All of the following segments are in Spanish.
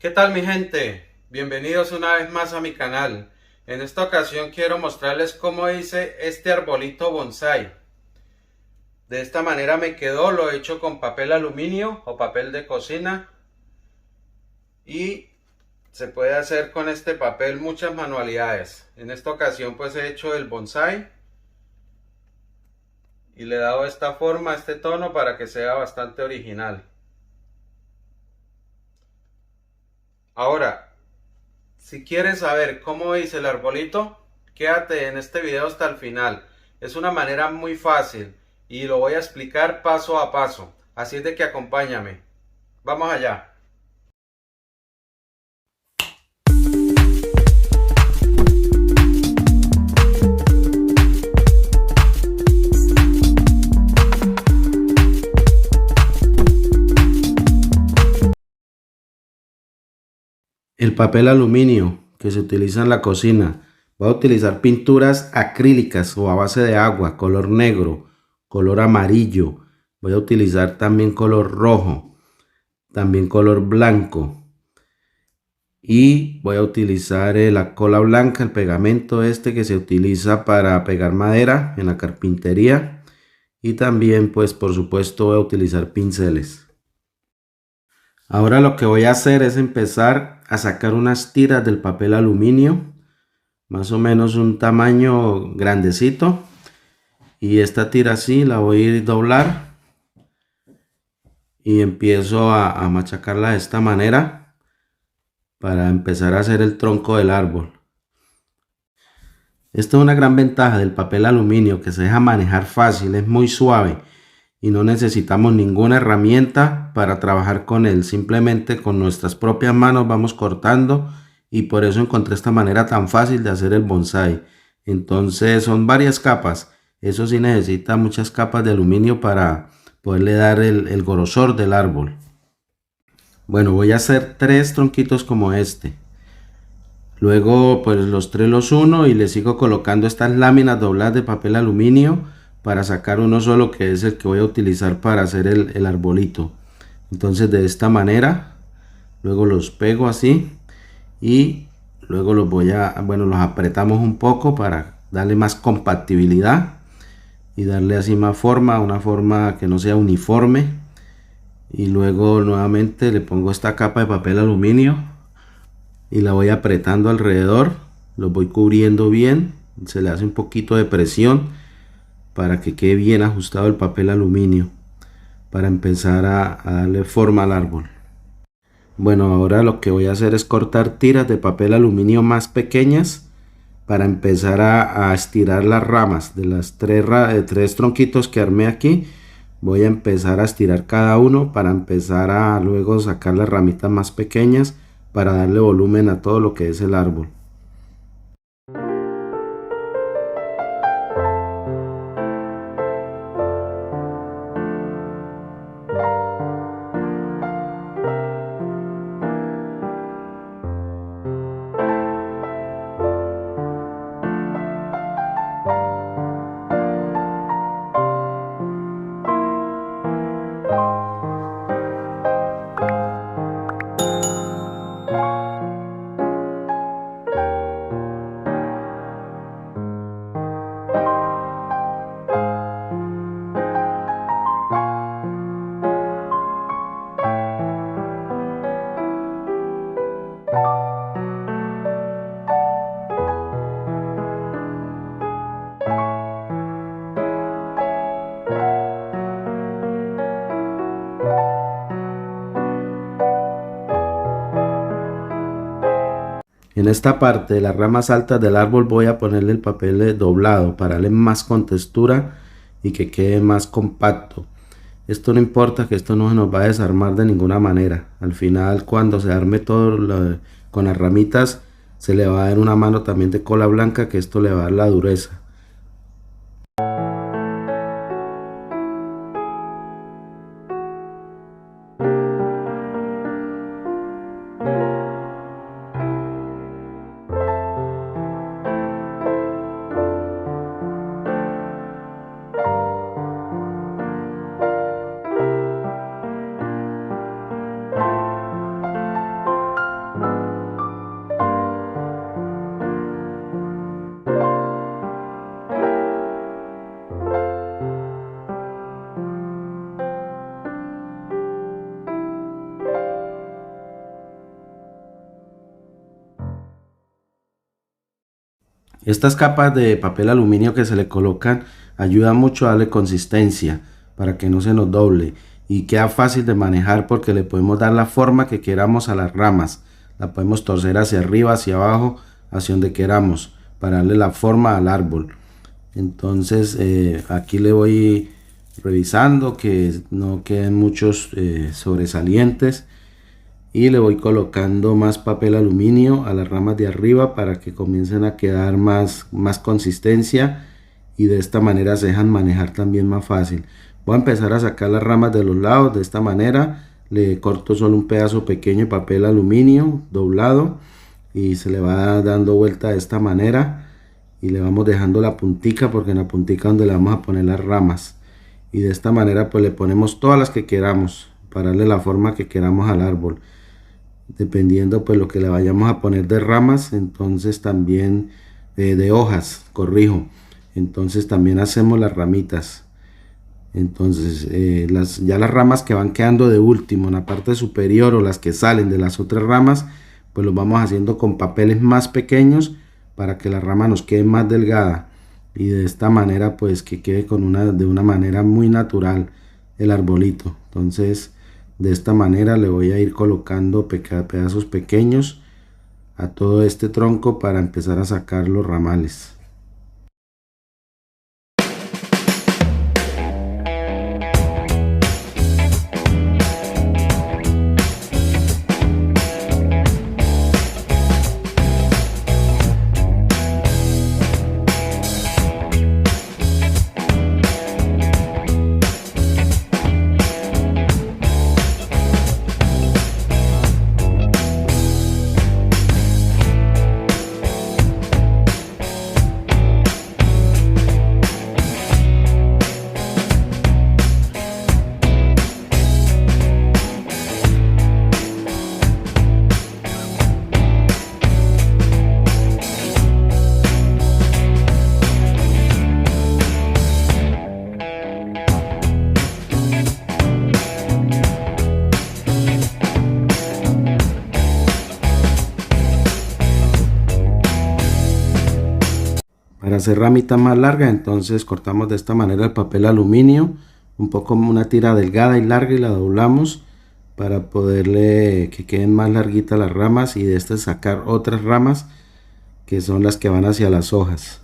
¿Qué tal mi gente? Bienvenidos una vez más a mi canal. En esta ocasión quiero mostrarles cómo hice este arbolito bonsai. De esta manera me quedó, lo he hecho con papel aluminio o papel de cocina. Y se puede hacer con este papel muchas manualidades. En esta ocasión pues he hecho el bonsai. Y le he dado esta forma, este tono para que sea bastante original. Ahora, si quieres saber cómo hice el arbolito, quédate en este video hasta el final. Es una manera muy fácil y lo voy a explicar paso a paso. Así es de que acompáñame. Vamos allá. El papel aluminio que se utiliza en la cocina. Voy a utilizar pinturas acrílicas o a base de agua, color negro, color amarillo. Voy a utilizar también color rojo, también color blanco. Y voy a utilizar la cola blanca, el pegamento este que se utiliza para pegar madera en la carpintería. Y también pues por supuesto voy a utilizar pinceles. Ahora lo que voy a hacer es empezar a sacar unas tiras del papel aluminio, más o menos un tamaño grandecito, y esta tira así la voy a ir doblar y empiezo a machacarla de esta manera para empezar a hacer el tronco del árbol. Esta es una gran ventaja del papel aluminio, que se deja manejar fácil, es muy suave y no necesitamos ninguna herramienta para trabajar con él. Simplemente con nuestras propias manos vamos cortando, y por eso encontré esta manera tan fácil de hacer el bonsai. Entonces son varias capas. Eso sí necesita muchas capas de aluminio para poderle dar el grosor del árbol. Bueno, voy a hacer 3 tronquitos como este. Luego pues los 3 los uno y le sigo colocando estas láminas dobladas de papel aluminio para sacar uno solo, que es el que voy a utilizar para hacer el arbolito. Entonces de esta manera, luego los pego así y luego los los apretamos un poco para darle más compatibilidad y darle así más forma, una forma que no sea uniforme. Y luego nuevamente le pongo esta capa de papel aluminio y la voy apretando alrededor, lo voy cubriendo bien, se le hace un poquito de presión para que quede bien ajustado el papel aluminio, para empezar a darle forma al árbol. Bueno, ahora lo que voy a hacer es cortar tiras de papel aluminio más pequeñas para empezar a estirar las ramas de las tres tronquitos que armé aquí. Voy a empezar a estirar cada uno para empezar a luego sacar las ramitas más pequeñas para darle volumen a todo lo que es el árbol. En esta parte de las ramas altas del árbol voy a ponerle el papel doblado para darle más contextura y que quede más compacto. Esto no importa, que esto no se nos va a desarmar de ninguna manera. Al final, cuando se arme todo con las ramitas, se le va a dar una mano también de cola blanca, que esto le va a dar la dureza. Estas capas de papel aluminio que se le colocan ayudan mucho a darle consistencia para que no se nos doble, y queda fácil de manejar porque le podemos dar la forma que queramos a las ramas. La podemos torcer hacia arriba, hacia abajo, hacia donde queramos, para darle la forma al árbol. Entonces aquí le voy revisando que no queden muchos sobresalientes, y le voy colocando más papel aluminio a las ramas de arriba para que comiencen a quedar más consistencia, y de esta manera se dejan manejar también más fácil. Voy a empezar a sacar las ramas de los lados de esta manera. Le corto solo un pedazo pequeño de papel aluminio doblado y se le va dando vuelta de esta manera, y le vamos dejando la puntica, porque en la puntica donde le vamos a poner las ramas, y de esta manera pues le ponemos todas las que queramos para darle la forma que queramos al árbol, dependiendo pues lo que le vayamos a poner de ramas. Entonces también de hojas, corrijo, entonces también hacemos las ramitas. Entonces ya las ramas que van quedando de último en la parte superior, o las que salen de las otras ramas, pues los vamos haciendo con papeles más pequeños para que la rama nos quede más delgada, y de esta manera pues que quede de una manera muy natural el arbolito. Entonces de esta manera le voy a ir colocando pedazos pequeños a todo este tronco para empezar a sacar los ramales. Para hacer ramitas más largas, entonces cortamos de esta manera el papel aluminio, un poco una tira delgada y larga, y la doblamos para poderle que queden más larguitas las ramas, y de estas sacar otras ramas que son las que van hacia las hojas.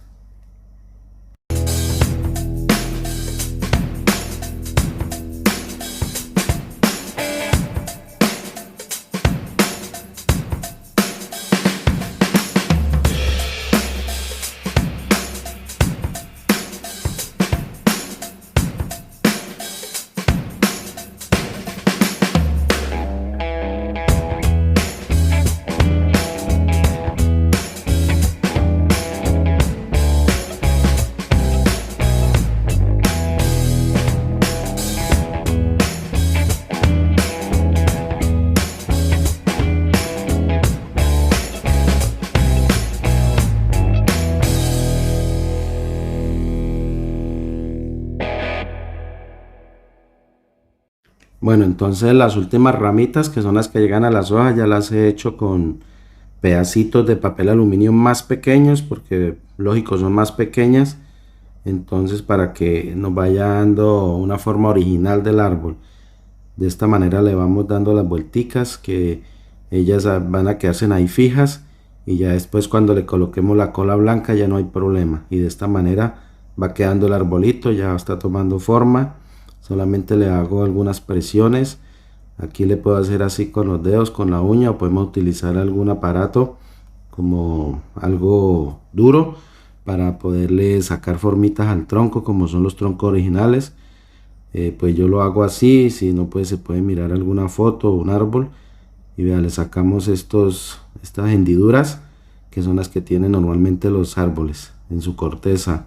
Bueno, entonces las últimas ramitas, que son las que llegan a las hojas, ya las he hecho con pedacitos de papel aluminio más pequeños, porque lógico son más pequeñas. Entonces para que nos vaya dando una forma original del árbol, de esta manera le vamos dando las vuelticas, que ellas van a quedarse ahí fijas, y ya después cuando le coloquemos la cola blanca ya no hay problema, y de esta manera va quedando el arbolito, ya está tomando forma. Solamente le hago algunas presiones. Aquí le puedo hacer así con los dedos, con la uña, o podemos utilizar algún aparato como algo duro para poderle sacar formitas al tronco, como son los troncos originales. Pues yo lo hago así. Si no, pues se puede mirar alguna foto o un árbol, y vea, le sacamos estas hendiduras, que son las que tienen normalmente los árboles en su corteza.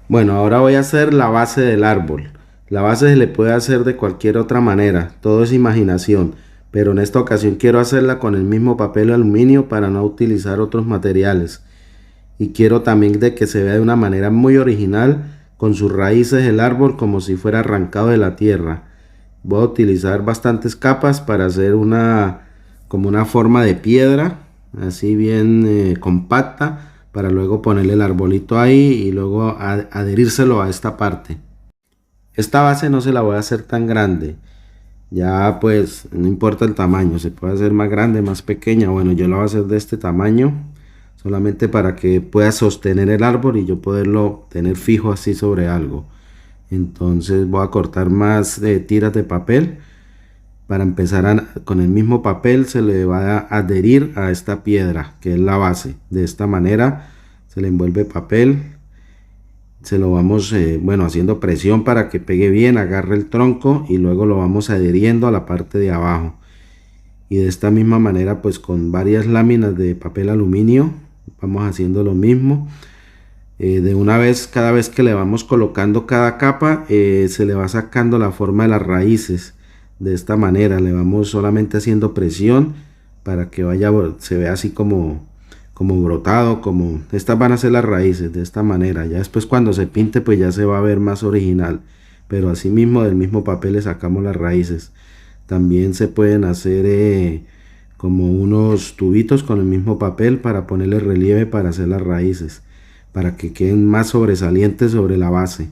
Bueno, ahora voy a hacer la base del árbol. La base se le puede hacer de cualquier otra manera, todo es imaginación, pero en esta ocasión quiero hacerla con el mismo papel aluminio para no utilizar otros materiales. Y quiero también de que se vea de una manera muy original, con sus raíces el árbol como si fuera arrancado de la tierra. Voy a utilizar bastantes capas para hacer como una forma de piedra, así bien compacta, para luego ponerle el arbolito ahí y luego adherírselo a esta parte. Esta base no se la voy a hacer tan grande, ya pues no importa el tamaño, se puede hacer más grande, más pequeña. Bueno, yo la voy a hacer de este tamaño, solamente para que pueda sostener el árbol y yo poderlo tener fijo así sobre algo. Entonces voy a cortar más tiras de papel. Para empezar con el mismo papel se le va a adherir a esta piedra que es la base. De esta manera se le envuelve papel, se lo vamos bueno, haciendo presión para que pegue bien, agarre el tronco y luego lo vamos adheriendo a la parte de abajo. Y de esta misma manera, pues con varias láminas de papel aluminio vamos haciendo lo mismo. De una vez, cada vez que le vamos colocando cada capa, se le va sacando la forma de las raíces. De esta manera le vamos solamente haciendo presión para que vaya, se vea así como brotado, como estas van a ser las raíces. De esta manera ya después cuando se pinte pues ya se va a ver más original, pero así mismo del mismo papel le sacamos las raíces. También se pueden hacer como unos tubitos con el mismo papel para ponerle relieve para hacer las raíces, para que queden más sobresalientes sobre la base.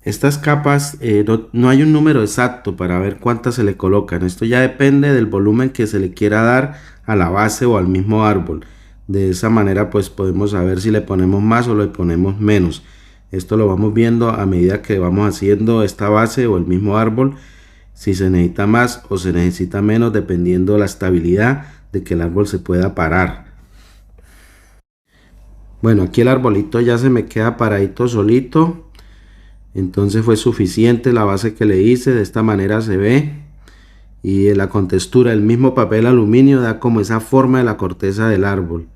Estas capas no hay un número exacto para ver cuántas se le colocan. Esto ya depende del volumen que se le quiera dar a la base o al mismo árbol. De esa manera pues podemos saber si le ponemos más o le ponemos menos. Esto lo vamos viendo a medida que vamos haciendo esta base o el mismo árbol, si se necesita más o se necesita menos dependiendo de la estabilidad de que el árbol se pueda parar. Bueno, aquí el arbolito ya se me queda paradito solito. Entonces fue suficiente la base que le hice. De esta manera se ve, y la contextura del mismo papel aluminio da como esa forma de la corteza del árbol.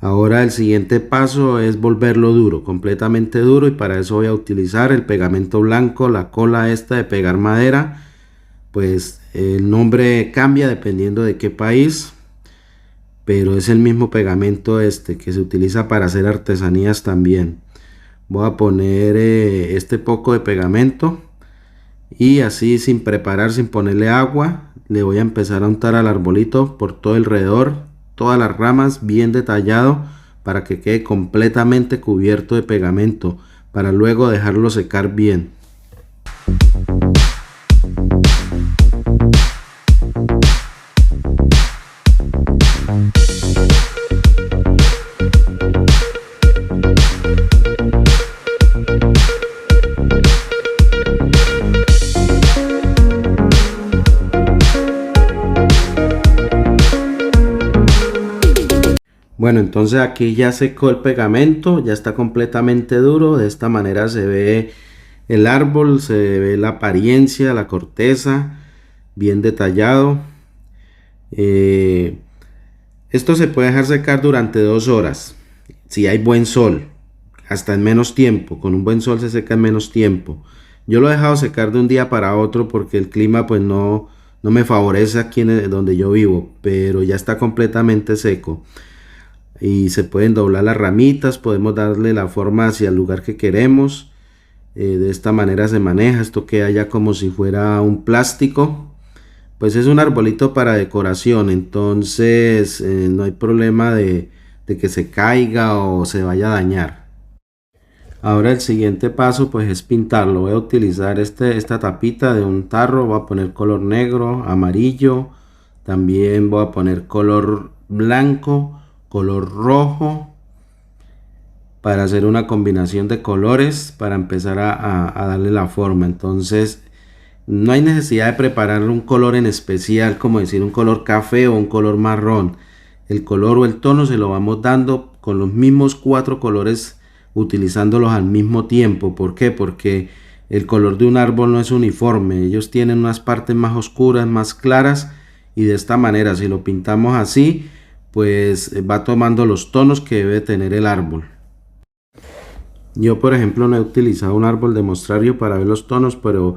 Ahora el siguiente paso es volverlo duro, completamente duro, y para eso voy a utilizar el pegamento blanco, la cola esta de pegar madera. Pues el nombre cambia dependiendo de qué país, pero es el mismo pegamento este que se utiliza para hacer artesanías también. Voy a poner este poco de pegamento y así, sin preparar, sin ponerle agua, le voy a empezar a untar al arbolito por todo alrededor, todas las ramas, bien detallado, para que quede completamente cubierto de pegamento, para luego dejarlo secar bien. Bueno, entonces aquí ya secó el pegamento, ya está completamente duro. De esta manera se ve el árbol, se ve la apariencia, la corteza, bien detallado. Esto se puede dejar secar durante 2 horas, si hay buen sol, hasta en menos tiempo. Con un buen sol se seca en menos tiempo. Yo lo he dejado secar de un día para otro porque el clima pues no me favorece aquí donde yo vivo, pero ya está completamente seco. Y se pueden doblar las ramitas, podemos darle la forma hacia el lugar que queremos. De esta manera se maneja, esto queda ya como si fuera un plástico. pues es un arbolito para decoración, entonces no hay problema de que se caiga o se vaya a dañar. Ahora el siguiente paso pues es pintarlo. Voy a utilizar esta tapita de un tarro, voy a poner color negro, amarillo, también voy a poner color blanco, color rojo, para hacer una combinación de colores para empezar a darle la forma. Entonces no hay necesidad de preparar un color en especial, como decir un color café o un color marrón. El color o el tono se lo vamos dando con los mismos 4 colores, utilizándolos al mismo tiempo. ¿Por qué? Porque el color de un árbol no es uniforme. Ellos tienen unas partes más oscuras, más claras, y de esta manera, si lo pintamos así, pues va tomando los tonos que debe tener el árbol. Yo, por ejemplo, no he utilizado un árbol de mostrario para ver los tonos, pero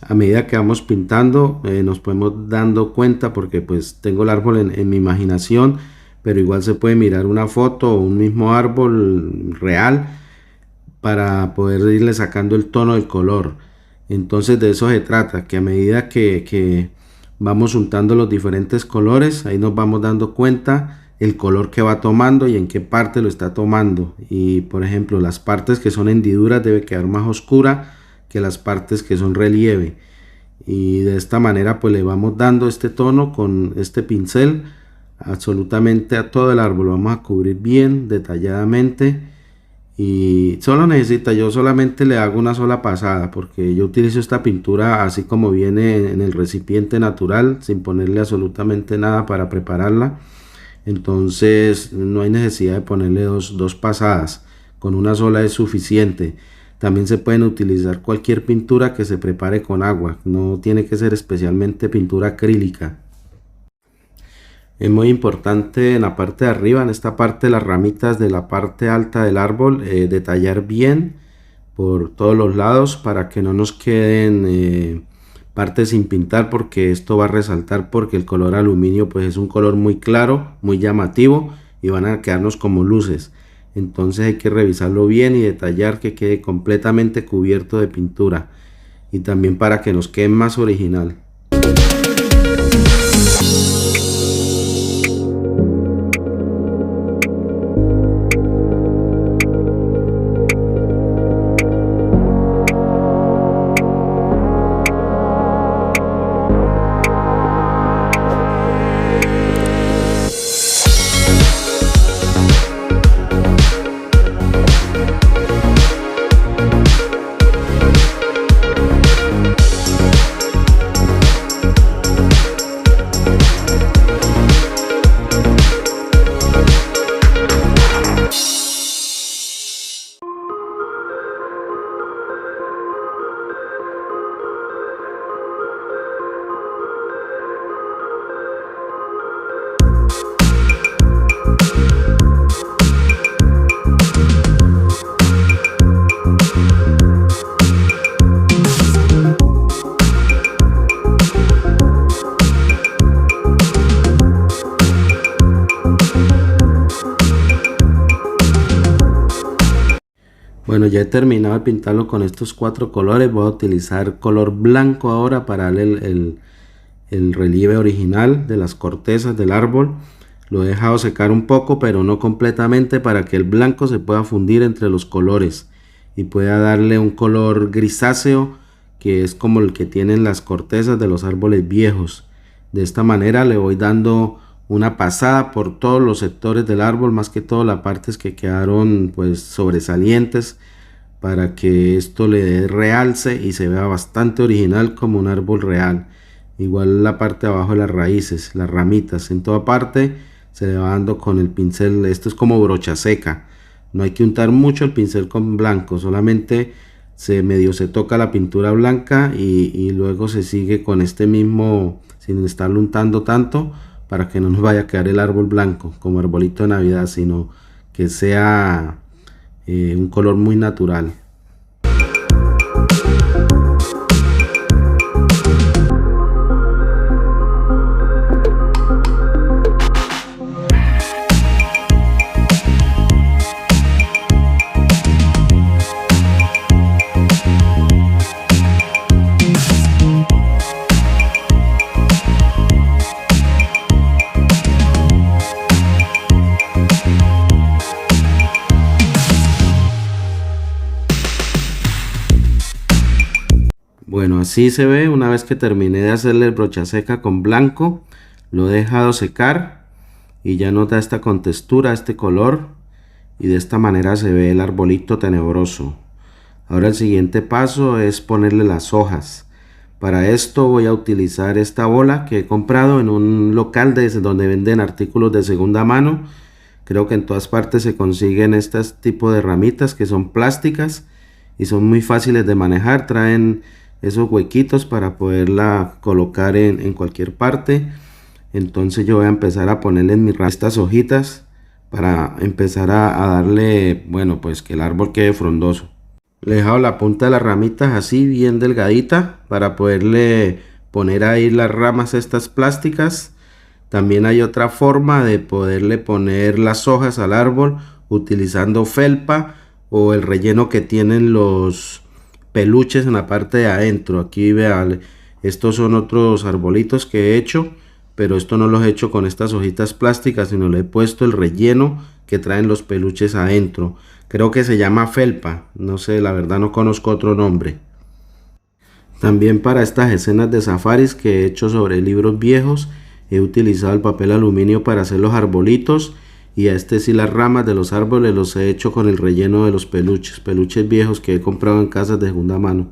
a medida que vamos pintando nos podemos dando cuenta, porque pues tengo el árbol en mi imaginación, pero igual se puede mirar una foto o un mismo árbol real para poder irle sacando el tono del color. Entonces de eso se trata, que a medida que vamos juntando los diferentes colores, ahí nos vamos dando cuenta el color que va tomando y en qué parte lo está tomando. Y por ejemplo, las partes que son hendiduras debe quedar más oscura que las partes que son relieve, y de esta manera pues le vamos dando este tono con este pincel absolutamente a todo el árbol. Lo vamos a cubrir bien detalladamente, y yo solamente le hago una sola pasada, porque yo utilizo esta pintura así como viene en el recipiente natural, sin ponerle absolutamente nada para prepararla. Entonces no hay necesidad de ponerle dos pasadas, con una sola es suficiente. También se pueden utilizar cualquier pintura que se prepare con agua, no tiene que ser especialmente pintura acrílica. Es muy importante en la parte de arriba, en esta parte de las ramitas de la parte alta del árbol, detallar bien por todos los lados para que no nos queden partes sin pintar, porque esto va a resaltar, porque el color aluminio pues es un color muy claro, muy llamativo, y van a quedarnos como luces. Entonces hay que revisarlo bien y detallar que quede completamente cubierto de pintura, y también para que nos quede más original. Bueno, ya he terminado de pintarlo con estos 4 colores. Voy a utilizar color blanco ahora para darle el relieve original de las cortezas del árbol. Lo he dejado secar un poco, pero no completamente, para que el blanco se pueda fundir entre los colores y pueda darle un color grisáceo, que es como el que tienen las cortezas de los árboles viejos. De esta manera le voy dando una pasada por todos los sectores del árbol, más que todo las partes que quedaron pues sobresalientes, para que esto le dé realce y se vea bastante original como un árbol real. Igual la parte de abajo de las raíces, las ramitas, en toda parte se le va dando con el pincel. Esto es como brocha seca, no hay que untar mucho el pincel con blanco, solamente se toca la pintura blanca y luego se sigue con este mismo, sin estarlo untando tanto, para que no nos vaya a quedar el árbol blanco como arbolito de Navidad, sino que sea un color muy natural. Bueno, así se ve una vez que terminé de hacerle el brocha seca con blanco. Lo he dejado secar y ya nos da esta contextura, este color, y de esta manera se ve el arbolito tenebroso. Ahora el siguiente paso es ponerle las hojas. Para esto voy a utilizar esta bola que he comprado en un local donde venden artículos de segunda mano. Creo que en todas partes se consiguen estos tipos de ramitas que son plásticas y son muy fáciles de manejar. Traen esos huequitos para poderla colocar en cualquier parte. Entonces yo voy a empezar a ponerle en estas hojitas para empezar a darle, bueno, pues que el árbol quede frondoso. Le he dejado la punta de las ramitas así bien delgadita para poderle poner ahí las ramas estas plásticas. También hay otra forma de poderle poner las hojas al árbol utilizando felpa o el relleno que tienen los peluches en la parte de adentro. Aquí vean, estos son otros arbolitos que he hecho, pero esto no los he hecho con estas hojitas plásticas, sino le he puesto el relleno que traen los peluches adentro. Creo que se llama felpa, no sé, la verdad no conozco otro nombre. También para estas escenas de safaris que he hecho sobre libros viejos, he utilizado el papel aluminio para hacer los arbolitos, y a este sí las ramas de los árboles los he hecho con el relleno de los peluches viejos que he comprado en casas de segunda mano.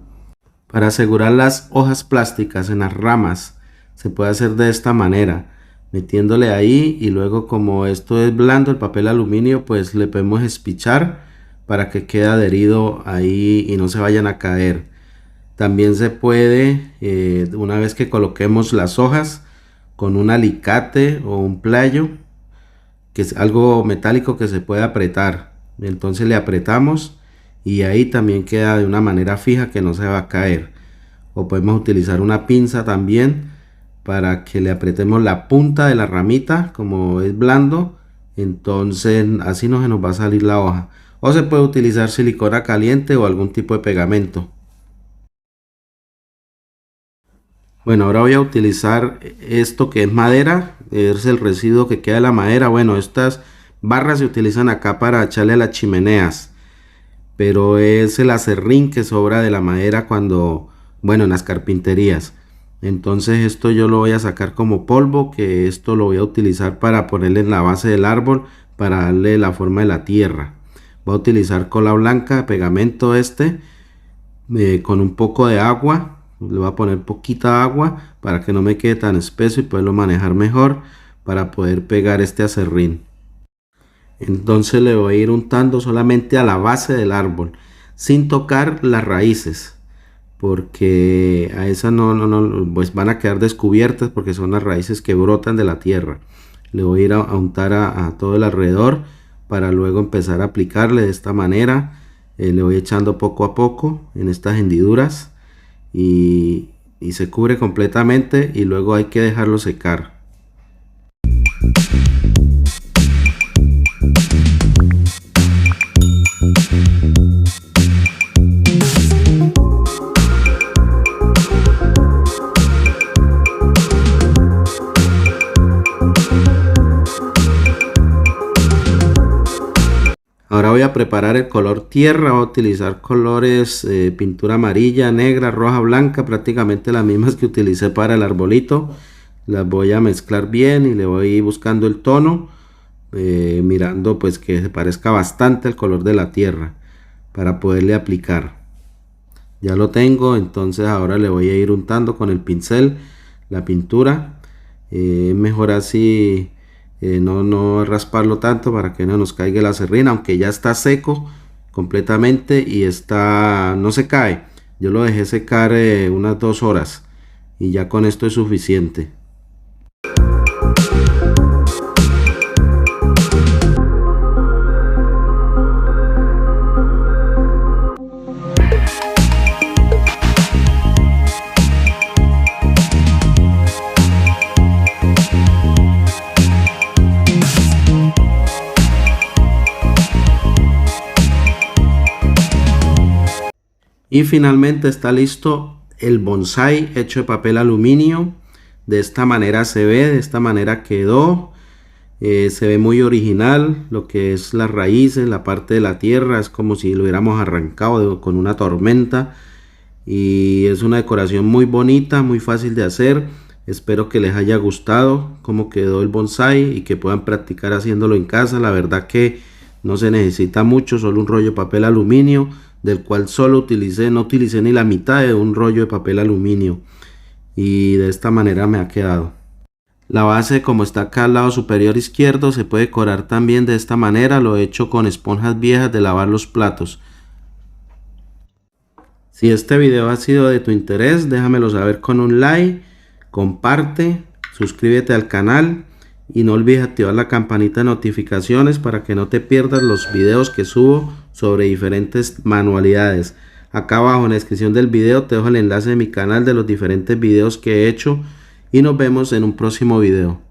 Para asegurar las hojas plásticas en las ramas se puede hacer de esta manera, metiéndole ahí, y luego como esto es blando el papel aluminio, pues le podemos espichar para que quede adherido ahí y no se vayan a caer. También se puede, una vez que coloquemos las hojas, con un alicate o un playo, que es algo metálico que se puede apretar. Entonces le apretamos y ahí también queda de una manera fija que no se va a caer. O podemos utilizar una pinza también para que le apretemos la punta de la ramita, como es blando, entonces así no se nos va a salir la hoja. O se puede utilizar silicona caliente o algún tipo de pegamento. Bueno, ahora voy a utilizar esto que es madera, es el residuo que queda de la madera. Bueno, estas barras se utilizan acá para echarle a las chimeneas, pero es el acerrín que sobra de la madera cuando, bueno, en las carpinterías. Entonces esto yo lo voy a sacar como polvo, que esto lo voy a utilizar para ponerle en la base del árbol para darle la forma de la tierra. Voy a utilizar cola blanca, pegamento con un poco de agua. Le voy a poner poquita agua para que no me quede tan espeso y poderlo manejar mejor para poder pegar este acerrín. Entonces le voy a ir untando solamente a la base del árbol sin tocar las raíces, porque a esas no, pues van a quedar descubiertas porque son las raíces que brotan de la tierra. Le voy a ir a untar a todo el alrededor para luego empezar a aplicarle de esta manera. Le voy echando poco a poco en estas hendiduras y se cubre completamente, y luego hay que dejarlo secar. Ahora voy a preparar el color tierra. Voy a utilizar colores pintura amarilla, negra, roja, blanca, prácticamente las mismas que utilicé para el arbolito. Las voy a mezclar bien y le voy a ir buscando el tono, mirando pues que se parezca bastante al color de la tierra para poderle aplicar. Ya lo tengo, entonces ahora le voy a ir untando con el pincel la pintura. Mejor así, no rasparlo tanto para que no nos caiga la acerrín, aunque ya está seco completamente y no se cae. Yo lo dejé secar unas 2 horas y ya con esto es suficiente. Y finalmente está listo el bonsai hecho de papel aluminio. De esta manera se ve, de esta manera quedó. Se ve muy original. Lo que es las raíces, la parte de la tierra, es como si lo hubiéramos arrancado con una tormenta. y es una decoración muy bonita, muy fácil de hacer. Espero que les haya gustado cómo quedó el bonsai y que puedan practicar haciéndolo en casa. La verdad que no se necesita mucho, solo un rollo de papel aluminio, del cual no utilicé ni la mitad de un rollo de papel aluminio, y de esta manera me ha quedado. La base, como está acá al lado superior izquierdo, se puede decorar también de esta manera. Lo he hecho con esponjas viejas de lavar los platos. Si este video ha sido de tu interés, déjamelo saber con un like, comparte, suscríbete al canal y no olvides activar la campanita de notificaciones para que no te pierdas los videos que subo sobre diferentes manualidades. Acá abajo en la descripción del video te dejo el enlace de mi canal de los diferentes videos que he hecho y nos vemos en un próximo video.